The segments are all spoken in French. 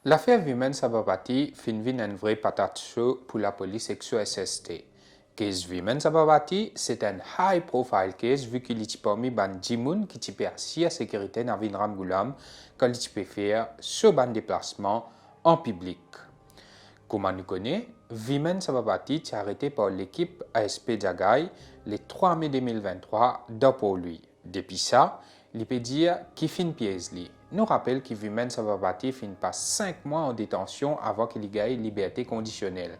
L'affaire Vimen Sababati fin une vraie patate chaude pour la police ex-SST. Case Vimen Sababati, c'est un high-profile case vu qu'il est parmi ban Jimoun qui type assis à sécurité dans Vin Ramgoulam quand il peut faire ce ban déplacement en public. Comme nous connaissons, Vimen Sababati est arrêté par l'équipe ASP Djagaï le 3 mai 2023 pour lui. Depuis ça, il peut dire qu'il fin pièce li. Nous rappelle que Vimen Sababati fin pas 5 mois en détention avant qu'il gagne liberté conditionnelle.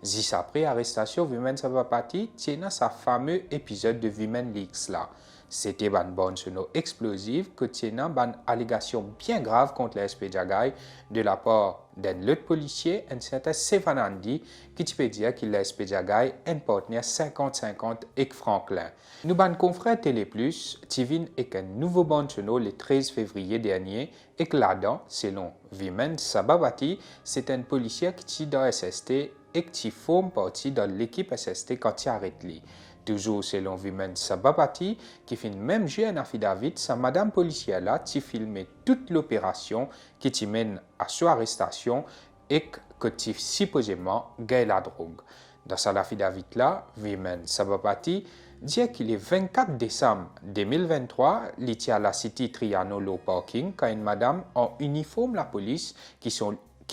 10 après arrestation, Vimen Sababati tient sa fameux épisode de Vimen Leaks là. C'était une bonne sono explosive que tient une allégation bien grave contre l'ASP Djagaï de la part d'un autre policier, un certain Sevanandi, qui peut dire qu'il l'ASP Djagaï un partenaire 50-50 avec Franklin. Nous, ban confrère Télé Plus, Tivin avec un nouveau bon sono le 13 février dernier, et que là-dedans, selon Vimen Sababati, c'est un policier qui est dans SST et qui forme partie de l'équipe SST quand il arrête lui. Toujours selon Vimen Sababati, qui fait même jouer un affidavit, sa madame policière là, qui filmait toute l'opération qui t'y mène à son arrestation et que tu supposément gagne la drogue. Dans sa affidavit là, Vimen Sababati dit qu'il est 24 décembre 2023, il était à la City Triano Low Parking quand une madame en uniforme la police qui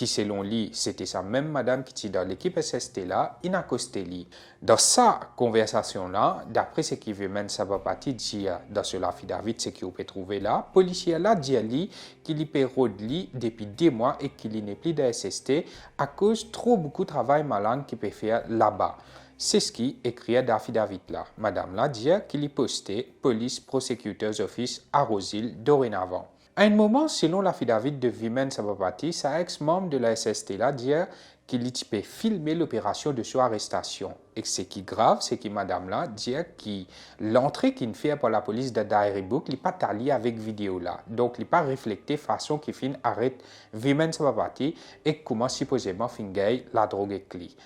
selon lui, c'était sa même madame qui était dans l'équipe SST là, il a accosté lui. Dans sa conversation-là, d'après ce qu'il veut même Sababati dire dans ce affidavit, ce qu'il peut trouver là, le policier là dit à lui qu'il y peut lui depuis 2 mois et qu'il n'est plus de SST à cause trop beaucoup de travail malin qu'il peut faire là-bas. C'est ce qui écrit dans l'affidavit là. Madame là dit qu'il y postait Police Prosecutor's Office à Rosil dorénavant. À un moment, selon l'affidavit de Vimen Sababati, sa ex-membre de la SST là dit qu'il peut filmer l'opération de son arrestation. Et ce qui est grave, c'est que madame là dit que l'entrée qu'il fait par la police de Diary Book n'est pas alliée avec vidéo là. Donc, il n'est pas reflété façon qu'il fin arrête Vimen Sababati et comment supposément fingaille la drogue avec lui.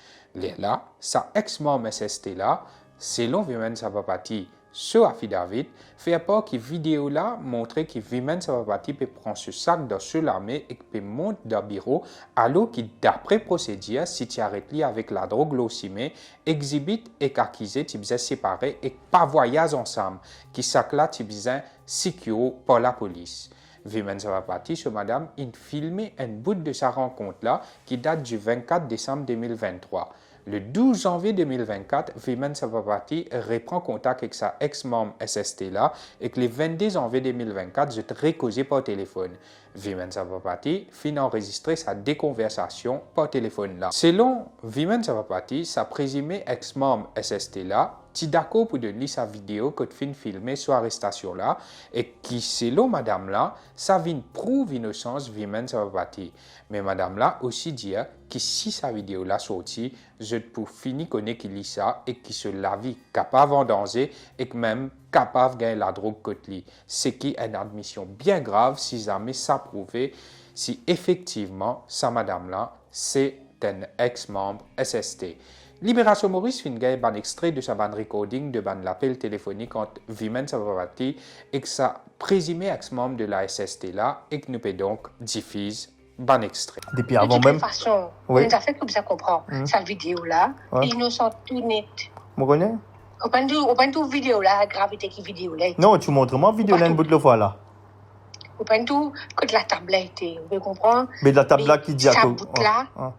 Là, sa ex-membre SST là, selon Vimen Sababati, ce affidavit fait part que vidéo là montrait que Vimen Sababati peut prendre ce sac dans ce l'armée et peut monter dans le bureau alors que d'après procédure si tu arrêtes lui avec la drogue l'ossimé exhibite et qu'accusé tu besoin séparé et pas voyage ensemble qui sac là tu besoin sécurisé par la police. Vimen Sababati, ce madame, il filmé un bout de sa rencontre là qui date du 24 décembre 2023. Le 12 janvier 2024, Vimen Sababati reprend contact avec sa ex-membre SST là et que le 22 janvier 2024, je te récausé par téléphone. Vimen Sababati finit enregistrer sa déconversation par téléphone là. Selon Vimen Sababati, sa présumée ex-membre SST là, tu d'accord pour donner sa vidéo que tu filmé sur arrestation là et qui selon madame là, ça vient prouve l'innocence Vimen Sababati. Mais madame là aussi dit que si sa vidéo là sortie, je pour finir connaître qu'il lit ça et qui se la vie capable en danger et que même capable de gagner la drogue côté lui. Ce qui est une admission bien grave si jamais ça prouvé si effectivement sa madame là c'est un ex-membre SST. Libération Maurice fin gagne un extrait de sa bande recording de ban l'appel téléphonique entre Vimen Sababati et sa présumée ex-membre de la SST là et que nous peut donc diffuser ban extrait. Depuis avant même. De toute façon, Oui. on a fait comme ça comprend. Cette vidéo là, Ouais. innocent tout net. Vous connaissez? Au point de vidéo là, la gravité qui vidéo là. Non, tu montres moi vidéo là une bout de la fois là. Au point de que la table là était, vous comprendre. Mais la table là qui dit à ça quoi? bout là. Ah.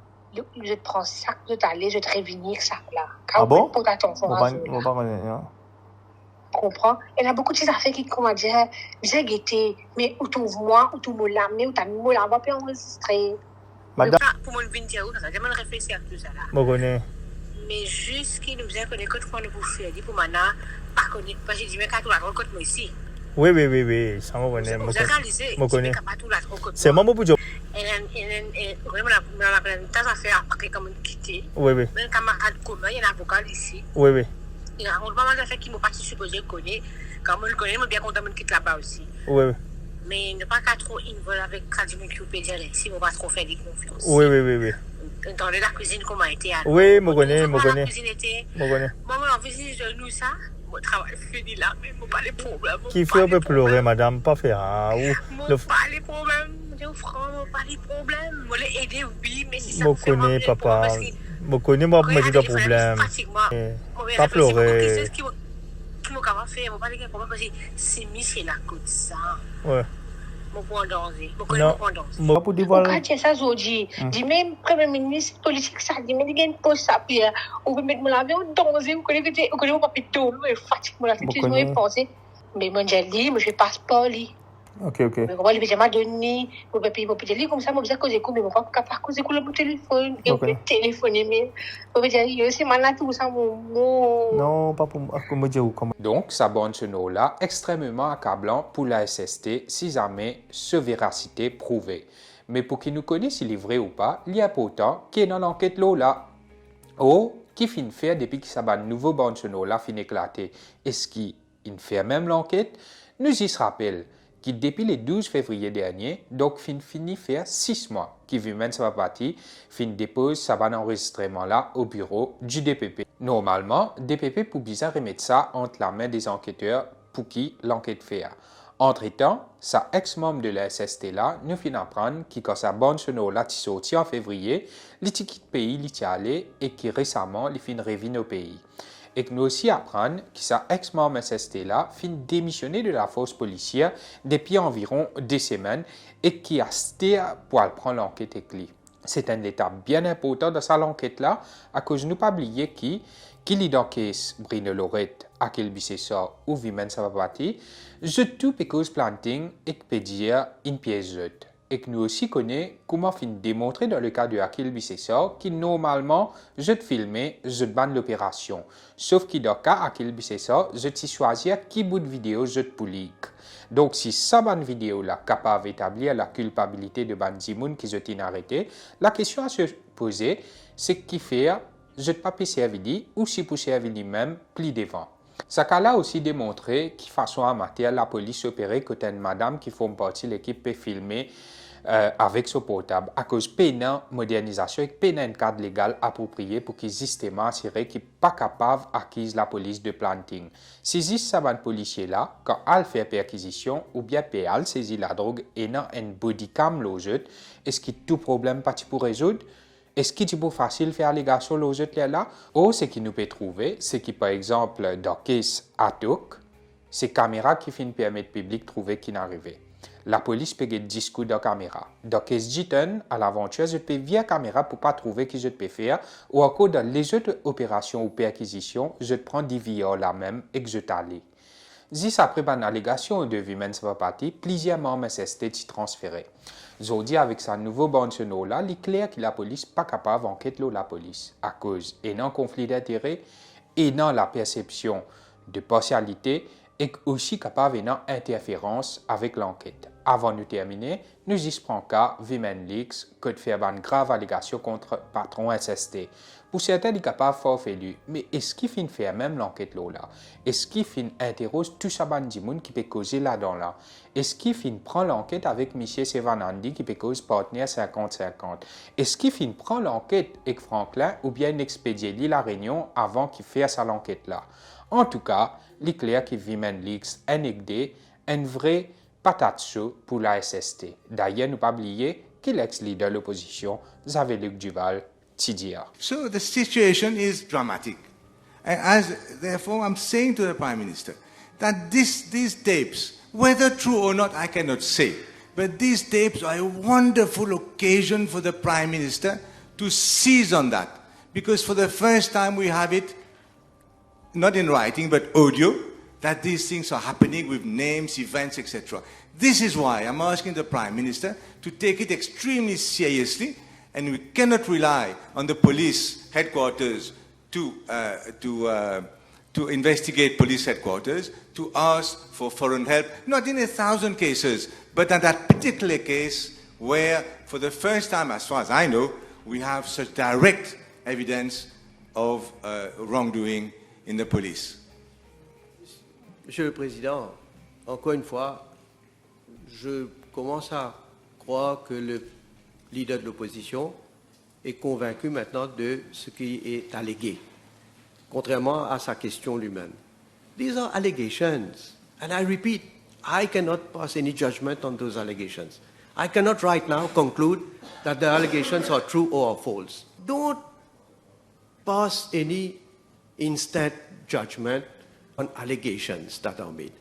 Je te prends ça, je t'allais, je te réunir ça là. Ah bon? Pour ta tonton. On va pas Comprends? Il y a beaucoup de ces affaires qui, comment dire, j'ai guetté, mais où tu moi, où tu me l'as, mais où tu as mis là, on va pas enregistrer. Madame, Pour moi, le dire où, ça j'ai mal réfléchi à tout ça là. vous connaissez? Mais juste qu'il nous a connu que tu prends pour faire, dit pour maintenant, pas connaître, parce que j'ai dit, mais quand tu la rencontres moi ici. Oui, ça me connaît. Vous avez réalisé, me connais. tu la rencontres. C'est maman pour dire. Et vraiment, on a plein de affaires après comme quitter. Oui. Même camarade commun, il y a un avocat ici. Oui. Il raconte pas mal d'affaires qui m'ont pas supposé connaître. Quand on le connaît, je suis bien content de quitter là-bas aussi. Oui. Mais ne pas qu'à trop involver avec Radio Wikipédia, si on va trop faire des confiances. Oui. Dans la cuisine, comment a été? Oui, me connais. La cuisine était. Me connais. Maman, en cuisine, je nous ça. Mon travail fini là, mais mon pas les problèmes. Qui fait un peu pleurer, madame, pas faire. Mon pas les problèmes. dire, franc, pas de problème. Moi, les aider, oui, mais si ça Je me fait connais, mal, papa. parce que Je connais, moi, quand me il y dit a de des problème. fatiguement, Pas pleurer. qui m'ont fait, je ne pas dire parce que c'est Michel la côte ça. Ouais. Je prends danger. Je connais Non, mon danger. je peux dire voilà. Quand ça, Zodi, dit même Premier ministre politique, ça dit, mais il y a une pause ça, puis on peut mettre mon avion en danger, vous connaissez mon papito, je fatigue, moi, c'est tout ce que je pense. Mais moi, j'ai dit, moi, je passe pas, lui. Ok, ok. Mais moi, je vais jamais donner, je vais payer mon petit lit, comme ça, moi, je vais causer, mais moi, je vais pas causer mon téléphone, et on peut téléphoner, mais je vais dire, c'est malade, tout ça, mon. Non, pas pour me dire comment. Donc, ça bonne ce nom-là extrêmement accablant pour la SST si jamais ce véracité prouvée. Mais pour qui nous connaît s'il est vrai ou pas, il y a pourtant qui est dans l'enquête là. Oh, qui fin faire depuis que ça va nouveau bonne ce nom-là fin éclater. Est-ce qu'il fait même l'enquête? Nous y se rappelle qui depuis le 12 février dernier, donc fini faire 6 mois, qui vu même sa partie, fin dépose sa van enregistrement là au bureau du DPP. Normalement, DPP pour bizarre remettre ça entre la main des enquêteurs pour qui l'enquête fait. Entre-temps, sa ex-membre de la SST là nous fin apprendre qui quand sa bonne chenou là qui sorti en février, li quitte pays li allé et qui récemment li fin revient au pays. Et que nous aussi apprendre que sa ex-membre SST là fin démissionner de la force policière depuis environ 2 semaines et qui a sté pour prendre l'enquête avec lui. C'est une étape bien importante dans sa enquête là, à cause nous pas oublier qui lit dans case Brine Lorette, à quel ça ou Vimen Savapati, je tout cause planting et que peut dire une pièce jeute. Et que nous aussi connaissons comment fin démontrer dans le cas de Akil Bissessor qui normalement je te filmer, je te banne l'opération. Sauf que dans le cas Akil Bissessor, je te choisir qui bout de vidéo je te publie. Donc si sa bonne vidéo là capable d'établir la culpabilité de Ban Zimoun qui je t'ai arrêté, la question à se poser c'est qui fait je ne pas servir ou si pour servir même plus devant. Ça a aussi démontré qu'il façon amateur la police opérait que une madame qui forme partie de l'équipe peut filmer avec son portable à cause de modernisation et de un cadre légal approprié pour qu'ils système assuré qu'il n'est pas capable d'acquise la police de planting. Si ça va policier là, quand elle fait perquisition ou bien elle saisit la drogue et non un body cam loget, est-ce qu'il y a tout problème pas pour résoudre? Est-ce qu'il est plus facile de faire allégation loget là? Ou ce qui nous peut trouver, c'est que par exemple dans case Atok, c'est caméra qui fin permettre public de trouver qui n'arrivait. La police peut get discours de caméra. Dans case Jiton, à l'aventure, je peux via caméra pour pas trouver qui je peux faire, ou encore dans les autres opérations ou perquisitions, je prends des vidéos là même et que je t'allais. Si après une allégation de Vimen Savapati, plusieurs membres SST transférés. Aujourd'hui, avec sa nouveau bande là, il est clair que la police n'est pas capable d'enquêter la police à cause d'un conflit d'intérêts et dans la perception de partialité et aussi capable d'une interférence avec l'enquête. Avant de terminer, nous y prenons cas Vimen Leaks que de faire une grave allégation contre patron SST. Pour certains, il est capable de faire élu, mais est-ce qu'il finit faire même l'enquête là? Est-ce qu'il finit interroger tout ça bandimoun qui peut causer là-dedans là? Est-ce qu'il finit prendre l'enquête avec M. Sevanandi qui peut causer partenaire 50-50? Est-ce qu'il finit prendre l'enquête avec Franklin ou bien expédier la réunion avant qu'il fasse sa l'enquête là? En tout cas, il est clair que Vimen Leaks NXD un vrai patate chaude pour la SST. D'ailleurs, ne pas oublier que l'ex-leader de l'opposition, Xavier-Luc Duval, Tidia. So the situation is dramatic. And therefore, I'm saying to the Prime Minister that these tapes, whether true or not, I cannot say, but these tapes are a wonderful occasion for the Prime Minister to seize on that. Because for the first time we have it, not in writing, but audio, that these things are happening with names, events, etc. This is why I'm asking the Prime Minister to take it extremely seriously, and we cannot rely on the police headquarters to investigate police headquarters, to ask for foreign help, not in 1,000 cases, but in that particular case where, for the first time, as far as I know, we have such direct evidence of wrongdoing in the police. Monsieur le Président, encore une fois, je commence à croire que le leader de l'opposition est convaincu maintenant de ce qui est allégué, contrairement à sa question lui-même. These are allegations, and I repeat, I cannot pass any judgment on those allegations. I cannot right now conclude that the allegations are true or false. Don't pass any instant judgment on allegations that are made.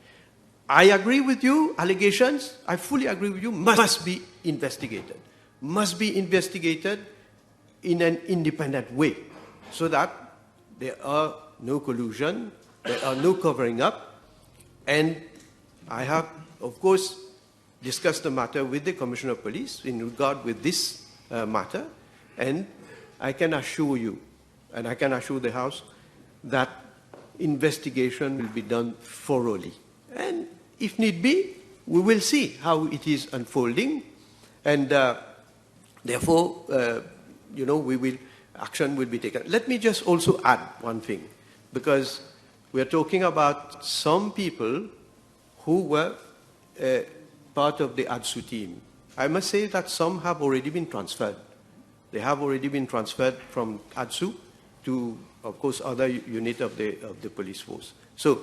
I agree with you, allegations, I fully agree with you, must be investigated. Must be investigated in an independent way so that there are no collusion, there are no covering up. And I have, of course, discussed the matter with the Commissioner of Police in regard with this matter, and I can assure you, and I can assure the House, that investigation will be done thoroughly. And if need be, we will see how it is unfolding, and therefore, action will be taken. Let me just also add one thing, because we are talking about some people who were part of the ADSU team. I must say that some have already been transferred. They have already been transferred from ADSU to, of course, other unit of the police force. So,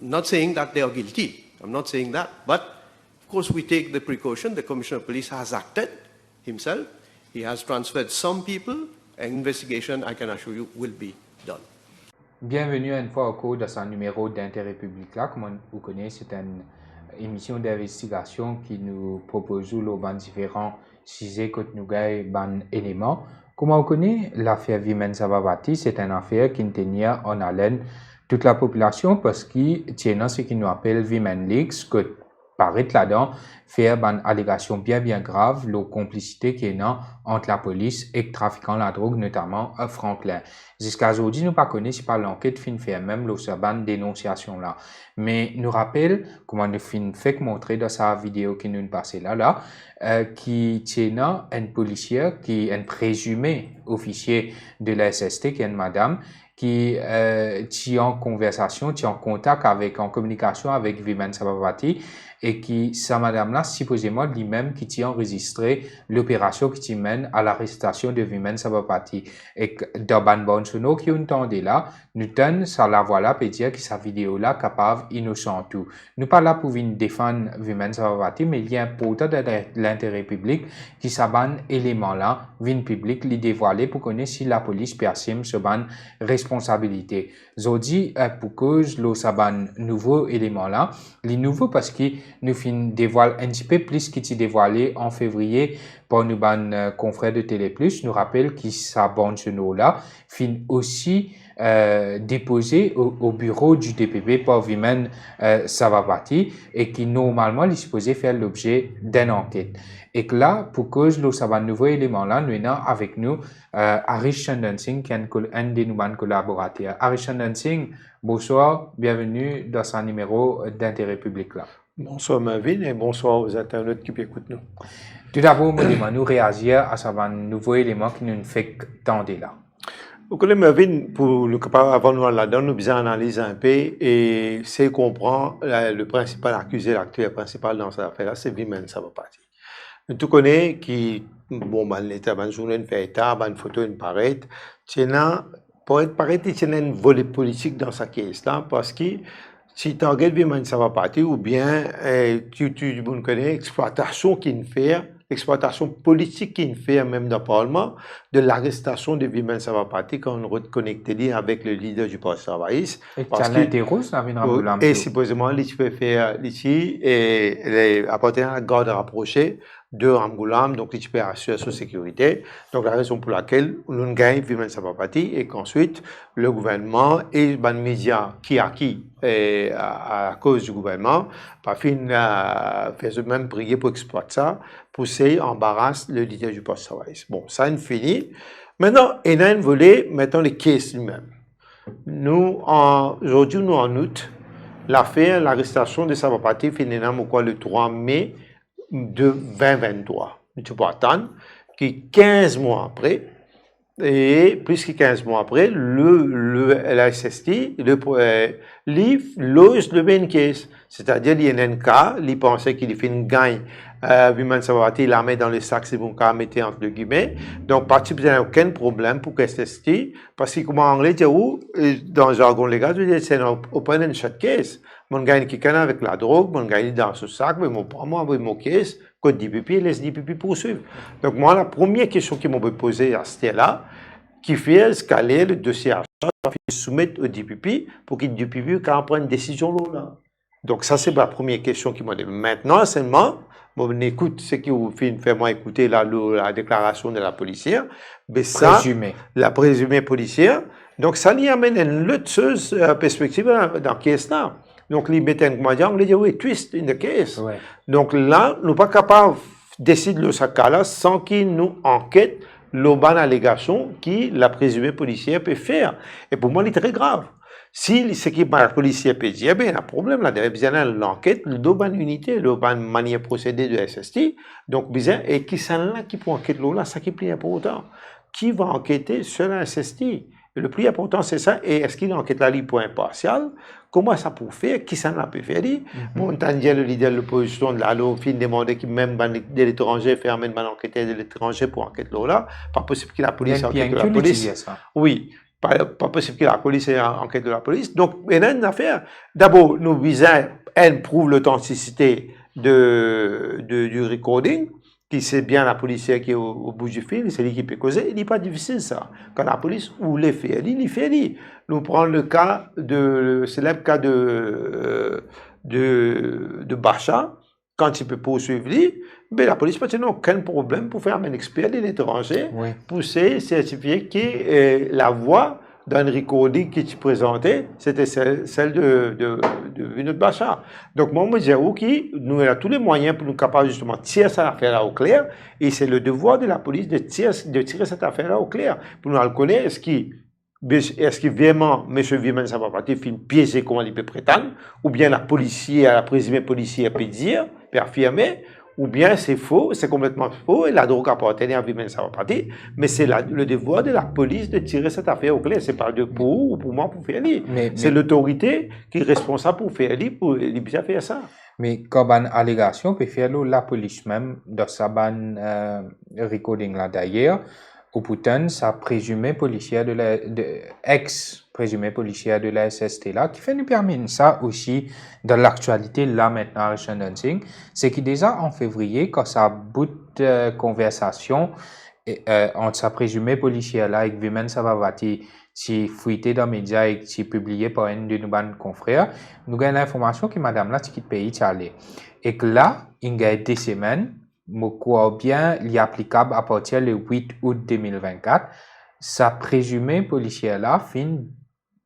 I'm not saying that they are guilty. I'm not saying that. But, of course, we take the precaution. The Commissioner of Police has acted himself. He has transferred some people. An investigation, I can assure you, will be done. Bienvenue une fois au cours de ce numéro d'intérêt public là. Comme vous connaissez, c'est une émission d'investigation qui nous propose les différents sujets que nous gagnons éléments. Comme on connaît, l'affaire Vimen Sababati, c'est une affaire qui tenait en haleine toute la population parce qu'il tient ce qui nous appelle Vimen Leaks, que paraît là-dedans faire une allégation bien grave, la complicité qui est entre la police et le trafiquant de la drogue, notamment Franklin. Jusqu'à aujourd'hui, nous ne connaissons pas l'enquête fin fait même le dénonciation là. Mais nous rappelle, comment nous fin fait montrer dans sa vidéo qui nous passait là, qui tient un policier qui est un présumé officier de la SST, qui est une madame, qui est en conversation, qui est en contact avec, en communication avec Vimen Sababati, et qui, sa madame-là, supposément lui-même qui tient enregistré l'opération qui mène à l'arrestation de Vimen Sababati. Et dans Ban Bonsono qui entendait là, nous tenons ça la voilà peut dire que sa vidéo-là capable innocent tout. Nous pas là pour venir défendre Vimen Sababati, mais il y a important de l'intérêt public qui s'aban élément-là, vin public, les dévoiler pour connaître si la police perçoit ce ban responsabilité. Zodi, pour cause, le saban nouveau élément-là, les nouveaux parce que nous fin dévoile un petit peu plus qui t'y dévoilé en février par nos confrères de Télé Plus. Nous rappelle qu'il s'abonne ce nom-là, fin aussi déposé au bureau du DPP par Vimen Sababati et qui normalement est supposé faire l'objet d'une enquête. Et que là, pour cause de ce nouveau élément-là, nous avons avec nous Harish Chandan Singh, qui est un de nos collaborateurs. Harish Chandan Singh, bonsoir, bienvenue dans ce numéro d'intérêt public là. Bonsoir Marvin et bonsoir aux internautes qui écoutent nous. Tout d'abord, nous réagir à ce nouveau élément qui nous fait tendre là. Vous connaissez Marvin, pour le avant nous là-dedans, nous besoin analyser un peu et c'est comprendre le principal accusé, l'acteur principal dans cette affaire-là, c'est Vimen Sababati. Nous connaissons qui, bon, l'état, journée, une fait état, une photo, une paraît, pour être paraît, il y a une volet politique dans sa caisse-là parce que si tu regardes Vimen Sababati ou bien tu connais l'exploitation qu'il fait, l'exploitation politique qu'il fait même dans le Parlement, de l'arrestation de Vimen Sababati quand on reconnecte avec le leader du Parti travailliste. Et supposément, il peut faire ici et appartenir à la garde rapprochée de Ramgoulam, donc il peut assurer sa sécurité. Donc la raison pour laquelle nous gagnons Vimen Sababati et qu'ensuite le gouvernement et les médias qui acquis à cause du gouvernement, par fin, fait même prier pour exploiter ça, pousser, embarrasse le leader du Parti travailliste. Bon, ça est fini. Maintenant, il y a un volet, maintenant les caisses lui-même. Nous, aujourd'hui, nous en août, l'affaire, l'arrestation de Sababati finit le 3 mai de 2023. Tu peux attendre que 15 mois après, et plus que 15 mois après, la SST, livre lose le même case. C'est-à-dire, il y a un cas, il pensait qu'il fait une gagne, Vimen Sababati, il la met dans le sac, c'est bon cas, mettez entre guillemets. Donc, parti, il n'y a aucun problème pour SST, parce que, comme en anglais, dans le jargon légal, c'est un open and shut case. Mon gars qui connaît avec la drogue, mon gars dans ce sac, mais mon pas moi, mon caisse, code DPP et laisse DPP poursuivre. Donc moi, la première question qu'ils m'ont posée à ce là qui fait escaler le dossier à charge, soumettre au DPP pour qu'il DPP prenne une décision là. Donc ça, c'est la première question qu'ils m'ont dit. Maintenant, seulement, bon, on écoute ce qui vous fait moi écouter la déclaration de la policière, mais ça, la présumée policière. Donc ça lui amène une autre perspective dans la caisse là. Donc, il met un commandant, il dit, oui, twist in the case. Ouais. Donc là, nous ne sommes pas capables de décider de ce cas-là sans qu'il nous enquête l'aubaine allégation que la présumée policière peut faire. Et pour moi, c'est très grave. Si ce que la policière peut dire, il y a un problème là, il y a l'enquête, l'aubaine unité, l'aubaine manière de procéder de SST. Donc, et qui sont là qui peut enquêter là, ça qui est plus important. Qui va enquêter sur la SST? Et le plus important, c'est ça. Et est-ce qu'il enquête la libre pour impartial? Comment ça peut faire? Qui ça n'a pas fait? Bon, on a dit le leader de l'opposition de la loi, fin demandé que même de l'étranger fait amener un enquêteur de l'étranger pour enquêter là. Pas possible que la police enquête de la police. Oui. Pas possible que la police enquête de la police. Donc, il y a une affaire. D'abord, nous visons, elle prouve l'authenticité du recording. Qui c'est bien la policière qui est au bout du fil, c'est lui qui peut causer. Il n'est pas difficile ça. Quand la police ou les fait, il fait. Nous prenons le cas le célèbre cas de Bacha, quand il peut poursuivre lui, mais la police n'a aucun problème pour faire un expert de l'étranger, pour certifier que la voix d'un recording qui tu présentais, c'était celle de Vinod Bacha. Donc, moi, je dis, OK, nous avons tous les moyens pour nous capables justement de tirer cette affaire-là au clair, et c'est le devoir de la police de tirer cette affaire-là au clair. Pour nous connaître, est-ce que vraiment, M. Vimen Sababati fait piéger comment il peut prétendre, ou bien la présumée policière peut dire, peut affirmer, ou bien c'est faux, c'est complètement faux, et la drogue appartenait à Vimen Sababati, mais c'est le devoir de la police de tirer cette affaire au clair. C'est pas pour moi pour faire lire. C'est l'autorité qui est responsable pour faire lire, pour bien faire ça. Mais comme une allégation peut faire la police même dans sa recording là d'ailleurs, ou pourtant sa présumée policière ex-présumée policière de la SST là, qui fait nous permettre ça aussi dans l'actualité là maintenant à Shandong, c'est que déjà en février, quand ça bout de conversation entre sa présumée policière là avec Vimen Sababati, qui fuité dans les médias et qui publié par un de nos confrères, nous avons l'information que madame là qui quitte le pays allé. Et que là, il y a des semaines, je crois bien, il est applicable à partir du 8 août 2024, sa présumée policière là fin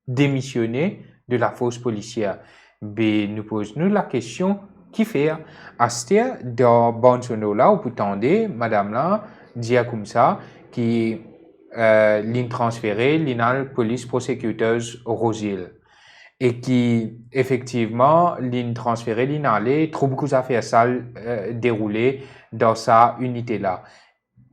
démissionner de la force policière. Mais nous posons la question, qui fait? À ce temps, dans Bonsono là, où vous tendez, madame là, dire comme ça, qui l'in transféré, l'INAL police prosecuteuse Rosil. Et qui, effectivement, l'in transféré, l'INAL, trop beaucoup d'affaires sales déroulées dans sa unité-là.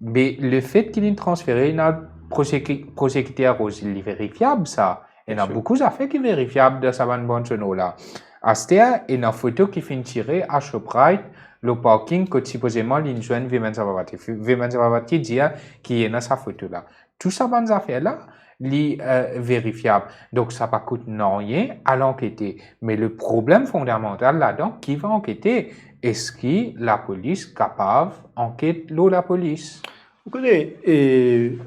Mais le fait qu'il ait transféré, l'INAL prosecuteur Rosil, est vérifiable, ça. Il y a beaucoup d'affaires qui sont vérifiables dans sa bonne là. À ce temps, il y a une photo qui finit tirée à Shoprite, le parking que supposément l'injoint Vimen Sababati. Vimen Sababati dit qu'il y a dans sa photo là. Tout ça, bonnes affaires là, est vérifiable. Donc, ça ne coûte rien à l'enquêter. Mais le problème fondamental là-dedans, qui va enquêter? Est-ce que la police est capable d'enquêter la police? Vous connaissez,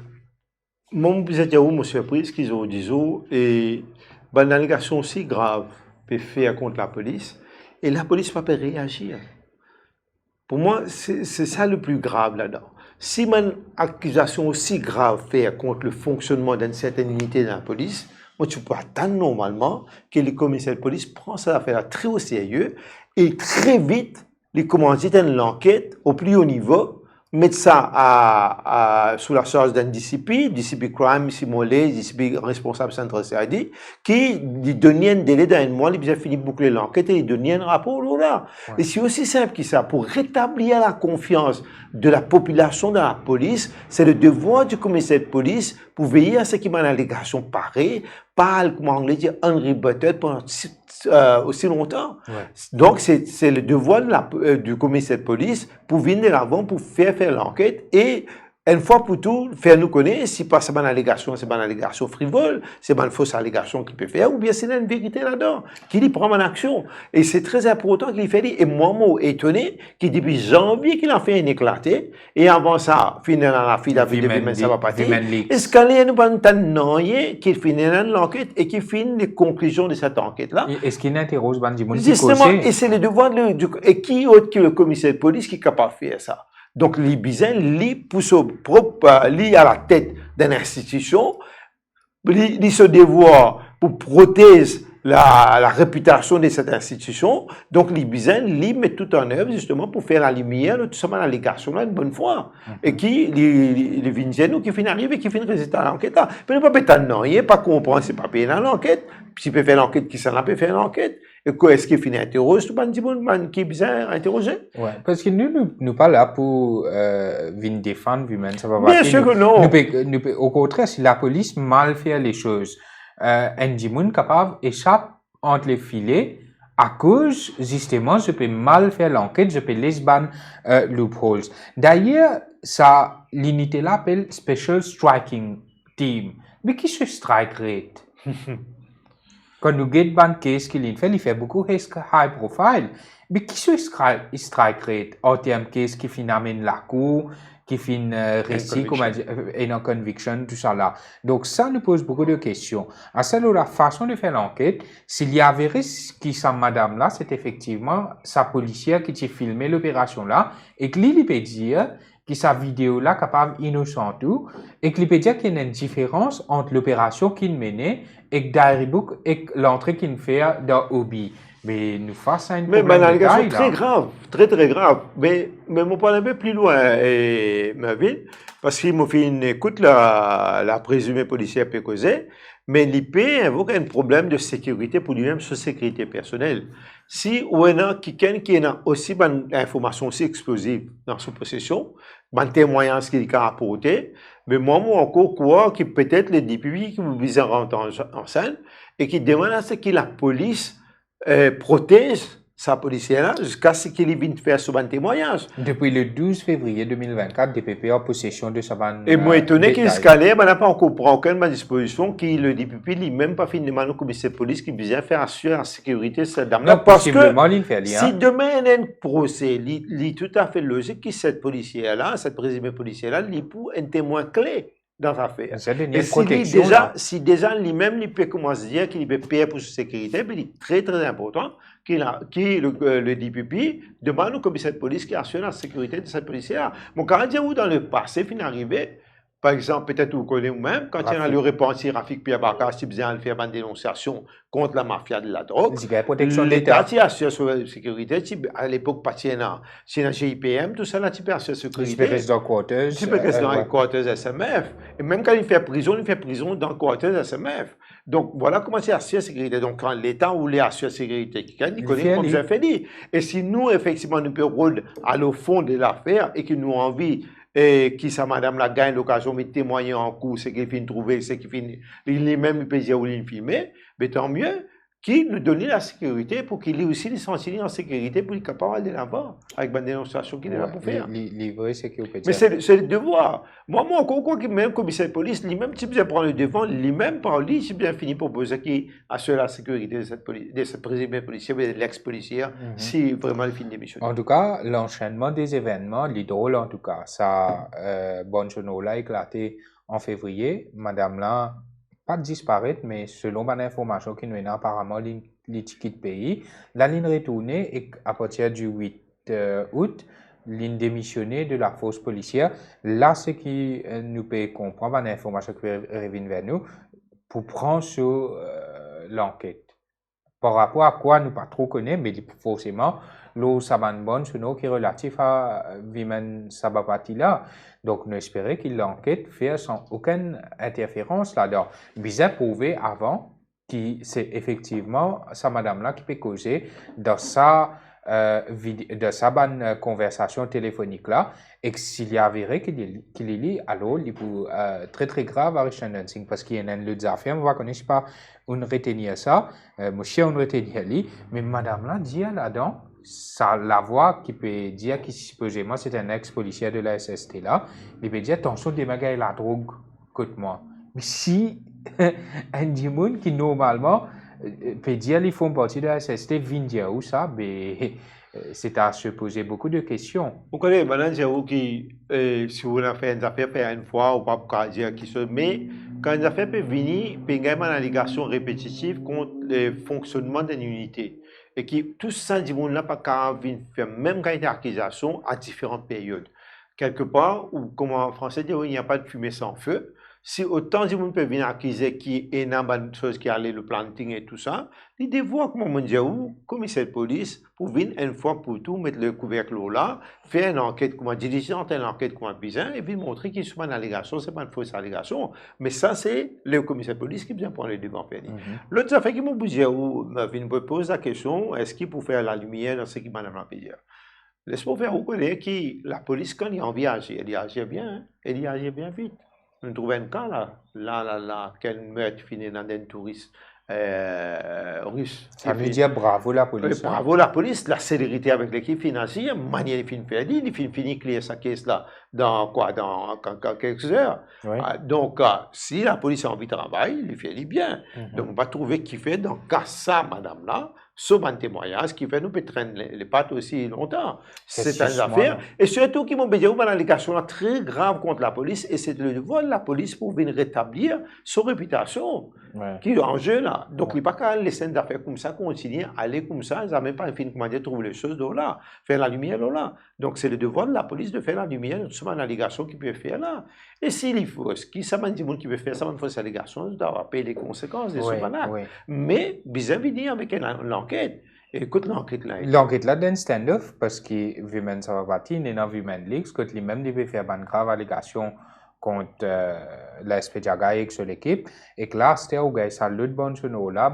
mon bizarre, me surprise qu'ils ont dit, et une allégation aussi grave peut faire contre la police, et la police ne peut pas réagir. Pour moi, c'est ça le plus grave là-dedans. Si une accusation aussi grave fait contre le fonctionnement d'une certaine unité de la police, moi, tu peux attendre normalement que les commissaires de police prennent cette affaire très au sérieux et très vite, les commanditaires de l'enquête au plus haut niveau, mettre ça sous la charge d'un DCP crime, simulé, DCP responsable central CID, qui donne un délai d'un mois, il a fini de boucler l'enquête et il donne un rapport là. Ouais. Et c'est aussi simple que ça. Pour rétablir la confiance de la population dans la police, c'est le devoir du commissaire de police pour veiller à ce qu'il y ait une allégation pareille, pas, comment on dit, unrebutted pendant aussi longtemps. Ouais. Donc, c'est le devoir du commissaire de police pour venir de l'avant, pour faire l'enquête et une fois pour tout, faire nous connaître, si pas c'est une allégation frivole, c'est une fausse allégation qu'il peut faire, ou bien c'est une vérité là-dedans, qu'il y prend une action. Et c'est très important qu'il fait. Et moi, étonné, qu'il depuis janvier qu'il a fait un éclaté, et avant ça, finalement, la fille d'Avid de Vimen, ça va pas dire. Est-ce qu'il y a une qu'il finit l'enquête et qu'il finit les conclusions de cette enquête-là? Est-ce qu'il interroge Bandimoun? Justement, et c'est le devoir et qui autre que le commissaire de police qui est capable de faire ça? Donc, les bizarres, les poussent liés à la tête d'une institution, les se devoir pour protéger la réputation de cette institution. Donc, les bizarres, les mettent tout en œuvre justement pour faire la lumière de tout ça, l'allégation là, une bonne fois. Et qui, les vignes, qui finissent arriver, qui finissent résultat de l'enquête là. Mais ne pas péter non, il pas comprendre, c'est pas payer dans l'enquête. S'il peut faire l'enquête, qui s'en a peut faire l'enquête. Et quoi, est-ce qu'il finit interroger tout le monde qui est bizarre interroger? Ouais, parce que nous pas là pour venir défendre lui-même, ça va pas. Bien sûr que non. Au contraire, si la police mal fait les choses, un monde capable échappe entre les filets à cause, justement, je peux mal faire l'enquête, je peux laisser ban loopholes. D'ailleurs, ça, l'unité là appelle Special Striking Team. Mais qui se strike rate? Quand nous get ban case qu'il il fait beaucoup high profile. Mais qui se strike rate en termes de case qui finit la cour, qui finit récit, comme une conviction, tout ça là. Donc ça nous pose beaucoup de questions. À celle la façon de faire l'enquête, s'il y avait qui sa madame là, c'est effectivement sa policière qui a filmé l'opération là, et que lui peut dire que sa vidéo là capable innocente tout, et que lui peut dire qu'il y a une différence entre l'opération qu'il menait et que diary book et l'entrée qu'il fait dans Obi. Mais nous face à une problème. Mais une allégation très grave, très très grave. Mais on parle un peu plus loin, Mervyn, parce qu'il m'a fait une écoute, la présumée policière peut causer, mais l'IP invoque un problème de sécurité pour lui-même, sur sécurité personnelle. Si on a quelqu'un qui a aussi une information aussi explosive dans sa possession, un témoignage qu'il a apporté, mais moi encore crois que peut-être les députés qui vous visent à rentrer en scène et qui demandent à ce que la police protège sa policière jusqu'à ce qu'il vienne faire ce témoignage. Depuis le 12 février 2024, DPP en possession de sa bande. Et moi étonné qu'il escalait, mais n'a pas encore pris aucune disposition qui le DPP lui-même pas fait de demander au commissaire de police qui vient faire assurer la sécurité de cette dame-là. Parce que si demain il y a un procès, il est tout à fait logique que cette policière-là, cette présumée policière-là, il pour un témoin clé dans l'affaire. Et si déjà lui-même, il peut commencer à dire qu'il peut payer pour sa sécurité, mais il est très très important que le DPP demande au commissaire de police qui assure la sécurité de cette policière. Bon, quand on dit où dans le passé, fin arrivé, par exemple, peut-être vous connaissez vous-même, quand il y a le repenti Rafik Pierre Bakar, qui faisait faire une dénonciation contre la mafia de la drogue, l'État qui assure la sécurité, à l'époque, pas si un GIPM, tout ça, là, tu peux assurer la sécurité. Tu peux rester dans quarters. Tu peux rester dans les quarters SMF. Et même quand il fait prison dans les quarters SMF. Donc, voilà comment c'est assurer la sécurité. Donc, quand l'État voulait assurer la sécurité, il connaît comme j'ai fait dit. Et si nous, effectivement, nous pouvons rôle aller au fond de l'affaire et que nous avons envie et qui ça madame la gagne l'occasion de témoigner en cours, c'est qu'il finit trouver, c'est qu'il finit, il même peut dire où il filmer, mais tant mieux qu'il nous donne la sécurité pour qu'il ait aussi les sensibilités en sécurité pour être capable d'aller là-bas avec une dénonciation qu'il est là pour faire. Mais c'est le devoir. Moi, encore quoi que même commissaire de police, lui-même, si bien prendre le devant, lui-même par lui, si bien fini pour poser qui assure la sécurité de cette présumée policière, de l'ex-policière, si vraiment il finit d'émissionner. En tout cas, l'enchaînement des événements, les drôles en tout cas, ça, bonne journée là, éclaté en février, madame là, pas disparaître, mais selon mon information qui nous est apparemment les tickets de pays, la ligne retournée et à partir du 8 août, ligne démissionnée de la force policière. Là, ce qui nous peut comprendre, l'information qui revient vers nous, pour prendre sur l'enquête. Par rapport à quoi nous pas trop connaissons, mais forcément, l'eau sabanbon, ce qui est relatif à Vimen Sabapati là. Donc, nous espérons qu'il l'enquête fait sans aucune interférence là-dedans. Bizarre prouvé avant que c'est effectivement sa madame-là qui peut causer dans sa bonne conversation téléphonique là, et que s'il y a avéré qu'il est lié, alors il est très très grave à Richard Dancing, parce qu'il y a une autre affaire, on va connaître pas, on retenir ça, monsieur on retenir lui, mais madame là dit là-dedans, ça, la voix qui peut dire que supposément c'est un ex-policier de la SST là, il peut dire attention des magas et la drogue, écoute-moi. Mais si un dimoun qui normalement peut dire ils font partie de la SST vient dire où ça, ben, c'est à se poser beaucoup de questions. Vous connaissez, maintenant, c'est vous qui, si vous avez fait une affaire une fois, ou pas pour dire qui se mais quand une affaire peut venir, peut y avoir une allégation répétitive contre le fonctionnement d'une unité. Et qui, tout ça, du monde là, pas qu'à venir faire, même quand il y a une accusation, à différentes périodes. Quelque part, ou comme en français dit, il n'y a pas de fumée sans feu. Si autant de monde peut venir accuser qui est une chose qui allait le planting et tout ça, il devoir comme on dit où, commissaire de police, pour venir une fois pour tout, mettre le couvercle là, faire une enquête comme diligente, une enquête comme bizarre, et puis montrer qu'il y a une allégation, c'est pas une fausse allégation. Mais ça, c'est le commissaire de police qui vient prendre le devant. L'autre affaire qui m'a dit où, me pose la question, est-ce qu'il peut faire la lumière dans ce qui m'a dit? Laisse-moi faire reconnaître que la police, quand il a envie d'agir, elle y agit bien, hein? Elle y agit bien vite. On trouve un cas là, quel meurtre finit dans un touriste russe. Ça veut dire bravo la police. Bravo la police, la célérité avec l'équipe financière, manière de faire il finit clear sa caisse là dans quelques heures. Oui. Donc, si la police a envie de travailler, il fait bien. Donc, on va trouver qui fait dans cas ça, madame là, sauf un témoignage qui fait nous peut traîner les pattes aussi longtemps. C'est une affaire. Et surtout, qui m'ont dit une allégation très grave contre la police, et c'est le devoir de la police pour venir rétablir son réputation qui est en jeu là. Donc, il n'y a pas qu'à laisser d'affaires comme ça continuer, aller comme ça, ils n'ont même pas fini de trouver les choses là, faire la lumière là. Donc, c'est le devoir de la police de faire la lumière sur une allégation qu'il peut faire là. Et s'il faut, qui ça m'a dit qui peut faire ça, une fausse allégation, il doit payer les conséquences de ce là. Mais, vis-à-vis avec l'enquête. Écoute l'enquête là. L'enquête là d'un stand-off parce que Women Savavati est dans Women League, que lui-même devait faire une grave allégation contre la SPJAGA et sur l'équipe. Et que là, c'était où ça l'autre bonne chose là,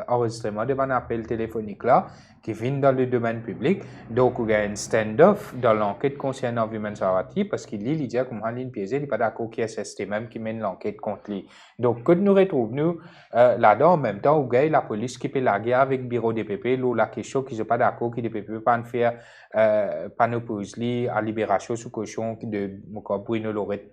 enregistrement de un appel téléphonique là, qui vient dans le domaine public. Donc, il y a un stand-off dans l'enquête concernant Women Savavati parce qu'il dit comme Haline Piezé, il n'est pas d'accord qu'il y ait SST même qui mène l'enquête contre lui. Donc, quand nous retrouvons là-dedans, en même temps, où il y a la police qui peut la guerre avec le bureau DPP, là, la question qu'ils ne sont pas d'accord, que DPP pas faire panopause à libération sous caution de Bruno Lorette.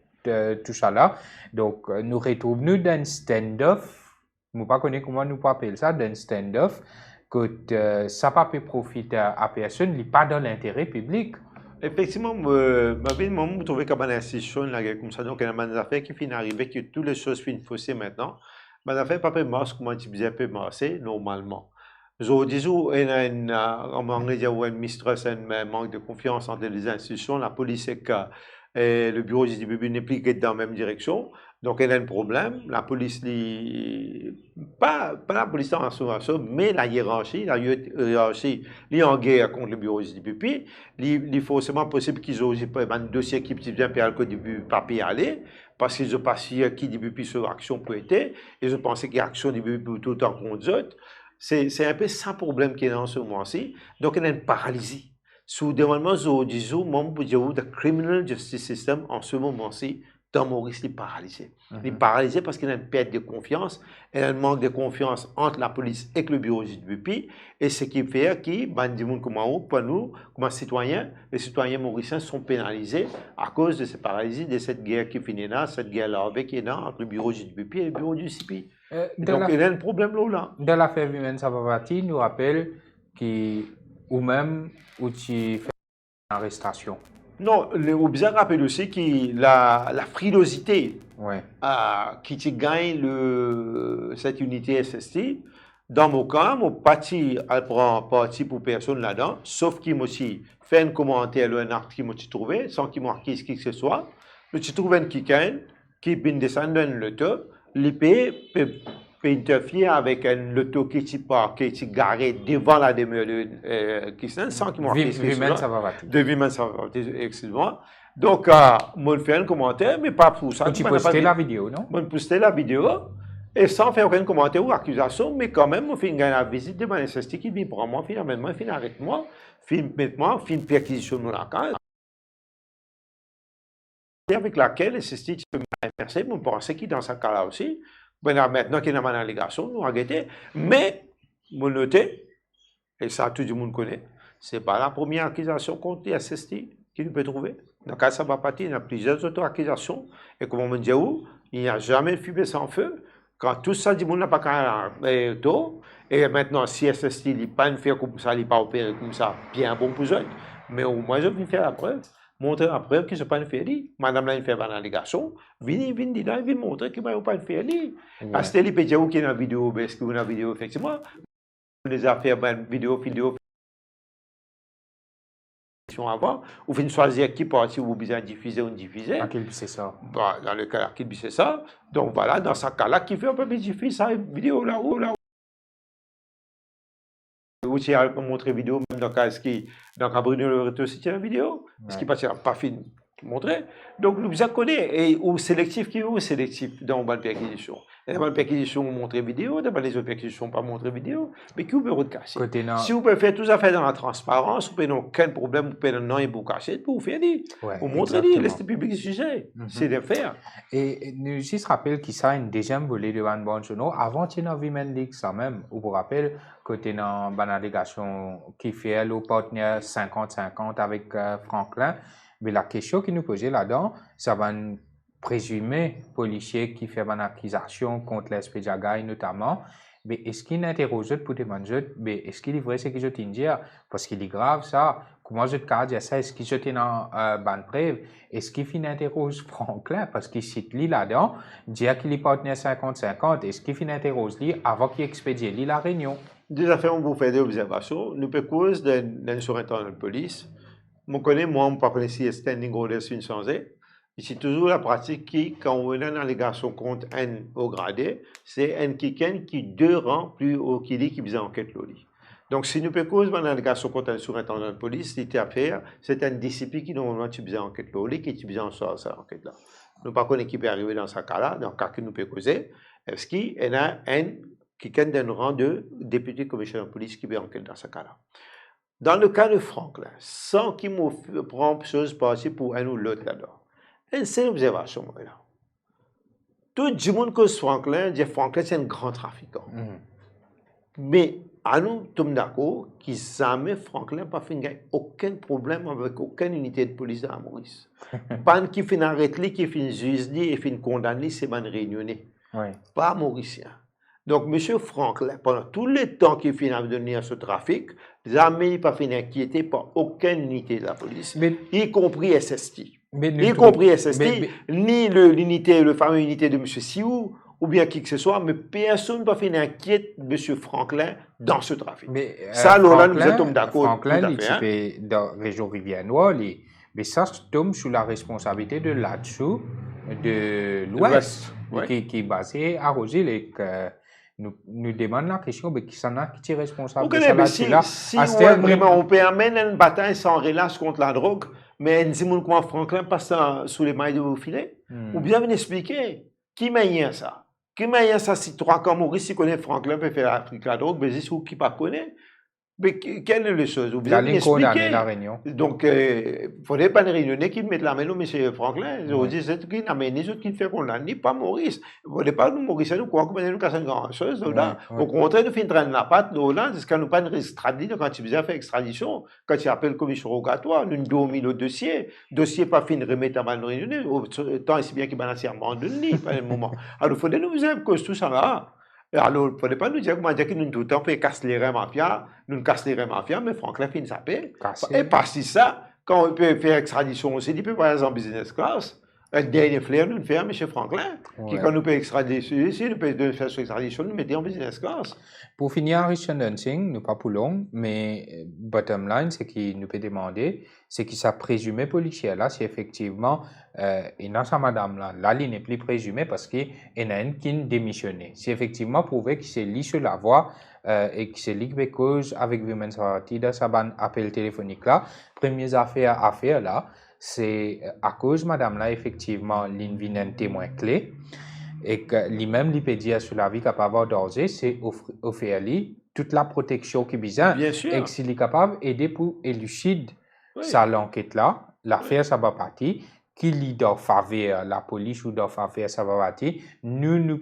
Tout ça là. Donc, nous retrouvons dans un stand-off, je ne sais pas comment nous appelons ça, d'un stand-off, que ça ne peut profiter à personne, il n'est pas dans l'intérêt public. Effectivement, je trouvais qu'il y a une institution comme ça, donc il y a des affaires qui finissent d'arriver, que toutes les choses finissent faussées maintenant. Mais l'affaire pas peut marcher, comment tu disais, peut marcher normalement. Je dis il y a un mistrust, un manque de confiance entre les institutions, la police est que le bureau du DPP n'est plus dans la même direction. Donc, il y a un problème. La police, pas la police en soi, mais la hiérarchie est en guerre contre le bureau du DPP. Il est forcément possible qu'ils aient un dossier qui vient faire que du papier aller, parce qu'ils ont passé qui DPP sur action pour être, ils ont pensé qu'il y a action du DPP pour tout le temps contre eux. C'est un peu ça problème qui est dans ce moment-ci. Donc, il y a une paralysie. Sous demandement, je dis, le criminal justice system en ce moment-ci, dans Maurice, il est paralysé. Il est paralysé parce qu'il y a une perte de confiance, il y a un manque de confiance entre la police et le bureau du DPP, et ce qui fait que, pour nous, comme citoyens, les citoyens mauriciens sont pénalisés à cause de cette paralysie, de cette guerre qui finit là, cette guerre-là qui est là entre le bureau du DPP et le bureau du CP. Donc, il y a un problème là. Dans l'affaire Women Savavati, nous rappelle que ou même où tu fais une arrestation. Non, le bizarre rappelle aussi que la frilosité qui te gagne cette unité SST, dans mon cas, mon parti, elle prend parti pour personne là-dedans, sauf qu'il m'a aussi fait un commentaire, un article qu'il m'a trouvé, sans qu'il marque qui que ce soit. Je trouve un qui peut descendre dans le top, l'IP peut interférer avec un loto qui est garé devant la demeure de Christian sans qu'il marque qui de Women Savavati, excuse-moi. Donc, moi, je fais un commentaire, mais pas pour ça. Tu postais la vidéo, non? Moi, je postais la vidéo, et sans faire aucun commentaire ou accusation, mais quand même, je fais la visite de mon SST qui vient pour moi, finalement, il finit avec moi, il fait une perquisition dans la case, avec laquelle SST peut m'inverser, je pensais qu'il dans ce cas-là aussi. Maintenant qu'il y a une allégation, nous arrêter. Mais, mon noté, et ça tout le monde connaît, Ce n'est pas la première accusation contre les SST qu'il peut trouver. Dans le cas de Sabapati, il y a plusieurs autres accusations. Et comme on me dit, il n'y a jamais fumé sans feu. Quand tout ça, dit, n'a pas qu'un tôt. Et maintenant, si SST n'est pas une fait comme ça, il n'est pas opéré comme ça, bien bon pour eux. Mais au moins, je vais faire la preuve. Montrer la preuve qu'ils ne sont pas une fait. Madame là, il fait une allégation. Venez là, il vient montrer qu'ils ne sont pas une fait. Parce que il peut dire qu'il y a une vidéo, est-ce qu'il y a une vidéo, effectivement. Les affaires, vidéo avant, ou fin choisir qui partie vous besoin diffuser ou diffuser. À quel c'est ça? Bah, dans le cas qui c'est ça. Donc voilà, dans ce cas-là, qui fait un peu diffuser ça vidéo là où Vous avez montré vidéo même dans le cas qui dans le cas Bruno le retour c'était la vidéo, ce qui pas fin montrer. Donc nous bien connaît et ou sélectif qui est ou sélectif dans une perquisition. Dans une perquisition montrer vidéo, dans les autres perquisitions pas montrer vidéo, mais qui vous peut cacher. Si vous pouvez faire tout ça fait dans la transparence, vous n'avez aucun problème, vous pouvez non pour cacher, pour vous faire dire. Vous montrer dire, laissez public le sujet, c'est de faire. Et nous juste rappelle qu'il y a une deuxième volée de Van Bonjono avant qu'il y ait une Women League ça même. Vous vous rappelez côté dans une allégation qui fait le partenaire 50-50 avec Franklin. Mais la question qui nous posait là-dedans, ça va un présumé policier qui fait une accusation contre l'esprit Jagaï notamment. Mais est-ce qu'il interroge pour demander, mais est-ce qu'il est vrai ce que je t'ai dit? Parce qu'il est grave ça. Comment je te dis ça? Est-ce qu'il je t'ai dans bonne preuve? Est-ce qu'il finit interroge Franklin? Parce qu'il cite lui là-dedans, dire qu'il est partenaire 50-50. Est-ce qu'il finit interroge lui avant qu'il expédie lui la réunion? Déjà fait, on vous fait des observations. Nous peut cause d'un surintendant de police. Je connais, moi, je ne connais pas si standing order sur une changée. C'est toujours la pratique qui, quand on a une allégation contre un haut gradé, c'est un quelqu'un qui deux rangs plus haut qu'il dit qui faisait enquête loli. Donc, si nous peut cause une allégation contre un surintendant de police, c'est un DCP qui normalement tu faisais enquête loli, qui tu faisait en sorte cette enquête-là. Nous ne connaissons pas qui peut arriver dans ce cas-là, dans le cas que nous peut causer, est-ce qu'il y a un quelqu'un d'un rang de député commissaire de police qui peut enquêter dans ce cas-là. Dans le cas de Franklin, sans qu'il me prenne chose passée pour un ou l'autre là-dedans, c'est une observation. Là. Tout le monde cause Franklin, dit Franklin c'est un grand trafiquant. Mais à nous, sommes d'accord que jamais Franklin n'a pas fait aucun problème avec aucune unité de police dans la Maurice. Pas qui fait arrêter, qui fait juger et fait condamner, c'est une réunionnais. Pas mauricien. Donc, M. Franklin, pendant tout le temps qu'il finit de venir à ce trafic, jamais il n'a pas fait inquiété par aucune unité de la police, y compris SST. Y compris SST, ni l'unité, la fameuse unité de M. Sioux, ou bien qui que ce soit, mais personne n'a pas fait inquiéter M. Franklin dans ce trafic. Mais, ça, là, nous sommes d'accord. Franklin, il est dans la région Rivière-Noire, mais ça tombe sous la responsabilité de là-dessous, de l'Ouest, qui est basé à Rosil. Nous demandons la question, mais qui s'en a qui est responsable de ça? Si vraiment on permet une bataille sans relâche contre la drogue, mais on dit comment Franklin passe sous les mailles de vos filets, ou bien vous expliquer qui m'a ça? Qui m'a ça si trois cas Maurice, si connaît Franklin peut faire la drogue, mais si qui pas connaît? Mais quelle est la chose? Vous bien expliquer. La réunion. Donc, il ne faudrait pas une réunion qui mette la main au M. Franklin. Je vous dis, c'est qui n'amène les autres qui fait condamner, pas Maurice. Vous ne voulez pas nous, Maurice, nous croyons que nous cassons une grande chose. Au contraire, nous faisons traîner la patte, c'est quand nous pas une extradition, quand tu faisais faire extradition, quand tu appelles commission rogatoire, nous domine le dossier pas fini, remettre à une réunion, tant et si bien qu'il va serment de nuit, pas un moment. Alors, il faudrait nous faire cause tout ça là. Alors, il ne faudrait pas nous dire que nous, tout le temps, on peut casser les reins mafia, nous cassons les reins mafia, mais Franklin finit sa paix. Et par si ça, quand on peut faire extradition aussi, il peut voyager en business class. Un dernier flair, nous le faisons, M. Franklin, qui quand nous peut extrader ici, nous peut faire son extradition, nous mettons en business class. Pour finir, Richard Dunsing, nous pas pour long, mais bottom line, c'est qu'il nous peut demander, c'est qu'il s'est présumé policier là, si effectivement, et dans sa madame là, il n'est plus présumé parce qu'il y en a une qui a démissionné. Si effectivement prouvé qu'il s'est lié sur la voie et qu'il s'est lié cause avec Women's Party dans sa appel téléphonique là, première affaire à faire là, c'est à cause madame là, effectivement, il un témoin clé. Et que lui-même, il peut dire sur la vie capable d'oser, c'est offrir lui toute la protection qui est besoin. Bien sûr. Et que s'il est capable d'aider pour élucider ça l'enquête là, l'affaire ça va partir, qu'il doit faveur la police ou doit faveur ça va partir, nous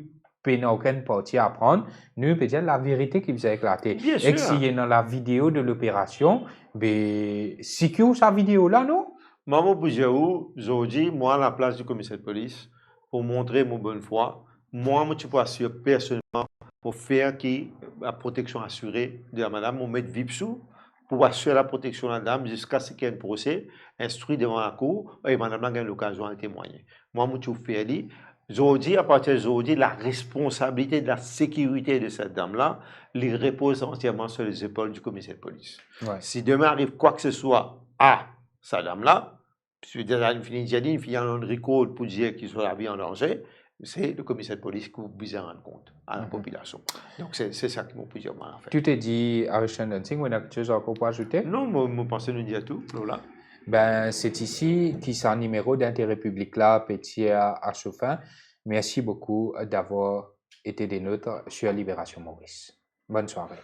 n'a aucune partie à prendre, nous peut dire la vérité qui vous a éclaté. Bien Et sûr. que s'il y a dans la vidéo de l'opération, ben, c'est qui sa vidéo là, non? Maman Boudjaou, aujourd'hui, moi, à la place du commissaire de police, pour montrer mon bonne foi, moi, je peux assurer personnellement pour faire la protection assurée de la madame, on met Vipsou pour assurer la protection de la dame jusqu'à ce qu'il y ait un procès instruit devant la cour et madame a l'occasion de témoigner. Moi, je fais dit, aujourd'hui, à partir d'aujourd'hui, la responsabilité de la sécurité de cette dame-là, il repose entièrement sur les épaules du commissaire de police. Ouais. Si demain arrive quoi que ce soit à cette dame-là, puis déjà une fille en record pour dire qu'il soit la vie en danger, c'est le commissaire de police qui vous besoin de rendre compte à la population. Donc c'est ça qui m'a pu dire en fait. Tu t'es dit, Arishan Dancing, on a quelque chose encore pour ajouter? Non, je pense que nous disons tout, Lola. Ben, c'est ici qui est un numéro d'intérêt public là, petit à Chauffin. Merci beaucoup d'avoir été des nôtres sur Libération Maurice. Bonne soirée.